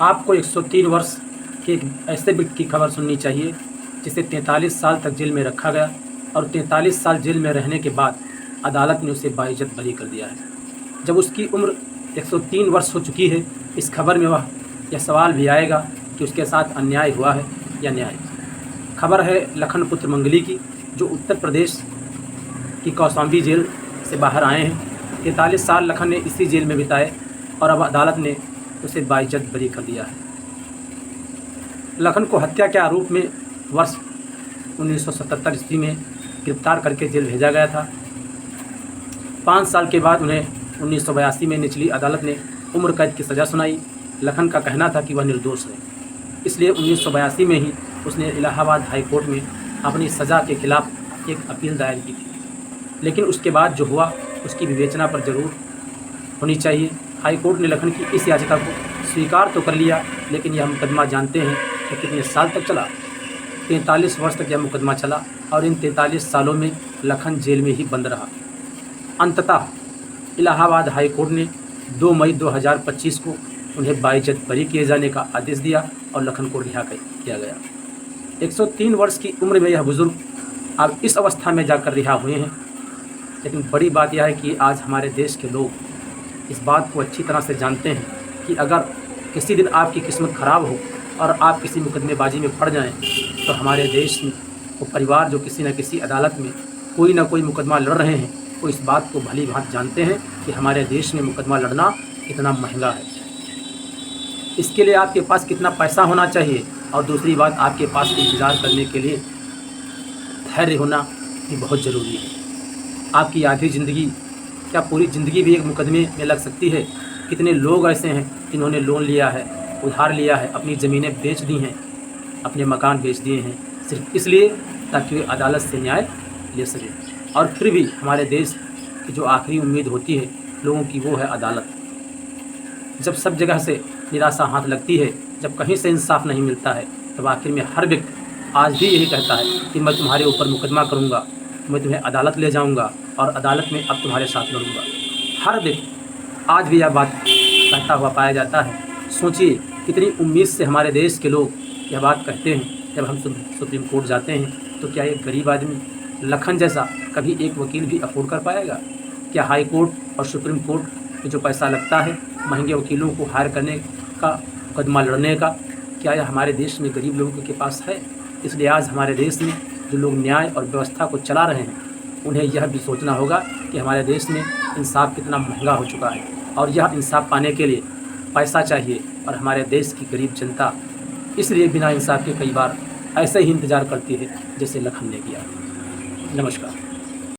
आपको 103 वर्ष के एक ऐसे व्यक्ति की खबर सुननी चाहिए जिसे 43 साल तक जेल में रखा गया और 43 साल जेल में रहने के बाद अदालत ने उसे बाइज्जत बरी कर दिया है। जब उसकी उम्र 103 वर्ष हो चुकी है, इस खबर में यह सवाल भी आएगा कि उसके साथ अन्याय हुआ है या न्याय। खबर है लखनपुत्र मंगली की, जो उत्तर प्रदेश की कौशाम्बी जेल से बाहर आए हैं। 43 साल लखन ने इसी जेल में बिताए और अब अदालत ने उसे बाइज्जत बरी कर दिया है। लखन को हत्या के आरोप में वर्ष 1977 ईस्वी में गिरफ्तार करके जेल भेजा गया था। 5 साल के बाद उन्हें 1982 में निचली अदालत ने उम्र कैद की सज़ा सुनाई। लखन का कहना था कि वह निर्दोष है, इसलिए 1982 में ही उसने इलाहाबाद हाई कोर्ट में अपनी सज़ा के खिलाफ एक अपील दायर की थी। लेकिन उसके बाद जो हुआ उसकी विवेचना पर जरूर होनी चाहिए। हाई कोर्ट ने लखन की इस याचिका को स्वीकार तो कर लिया, लेकिन यह मुकदमा जानते हैं कि कितने साल तक चला। 43 वर्ष तक यह मुकदमा चला और इन 43 सालों में लखन जेल में ही बंद रहा। अंततः इलाहाबाद हाई कोर्ट ने 2 मई 2025 को उन्हें बाइज्जत बरी किए जाने का आदेश दिया और लखन को रिहा किया गया। 103 वर्ष की उम्र में यह बुजुर्ग अब इस अवस्था में जाकर रिहा हुए हैं। लेकिन बड़ी बात यह है कि आज हमारे देश के लोग इस बात को अच्छी तरह से जानते हैं कि अगर किसी दिन आपकी किस्मत ख़राब हो और आप किसी मुकदमेबाजी में पड़ जाएं, तो हमारे देश में वो परिवार जो किसी न किसी अदालत में कोई ना कोई मुकदमा लड़ रहे हैं, वो इस बात को भली भांति जानते हैं कि हमारे देश में मुकदमा लड़ना कितना महंगा है। इसके लिए आपके पास कितना पैसा होना चाहिए और दूसरी बात, आपके पास इंतज़ार करने के लिए धैर्य होना भी बहुत ज़रूरी है। आपकी आधी ज़िंदगी, क्या पूरी ज़िंदगी भी एक मुकदमे में लग सकती है? कितने लोग ऐसे हैं जिन्होंने लोन लिया है, उधार लिया है, अपनी ज़मीनें बेच दी हैं, अपने मकान बेच दिए हैं, सिर्फ इसलिए ताकि वे अदालत से न्याय ले सकें। और फिर भी हमारे देश की जो आखिरी उम्मीद होती है लोगों की, वो है अदालत। जब सब जगह से निराशा हाथ लगती है, जब कहीं से इंसाफ नहीं मिलता है, तब आखिर में हर व्यक्ति आज भी यही कहता है कि मैं तुम्हारे ऊपर मुकदमा करूँगा, मैं तुम्हें अदालत ले जाऊँगा और अदालत में अब तुम्हारे साथ लड़ूँगा। हर व्यक्ति आज भी यह बात कहता हुआ पाया जाता है। सोचिए कितनी उम्मीद से हमारे देश के लोग यह बात कहते हैं। जब हम सुप्रीम कोर्ट जाते हैं तो क्या एक गरीब आदमी लखन जैसा कभी एक वकील भी अफोर्ड कर पाएगा? क्या हाई कोर्ट और सुप्रीम कोर्ट में जो पैसा लगता है महंगे वकीलों को हायर करने का, मुकदमा लड़ने का, क्या यह हमारे देश में गरीब लोगों के पास है? इसलिए आज हमारे देश में जो लोग न्याय और व्यवस्था को चला रहे हैं, उन्हें यह भी सोचना होगा कि हमारे देश में इंसाफ कितना महंगा हो चुका है और यह इंसाफ पाने के लिए पैसा चाहिए। और हमारे देश की गरीब जनता इसलिए बिना इंसाफ के कई बार ऐसे ही इंतज़ार करती है जैसे लखन ने किया। नमस्कार।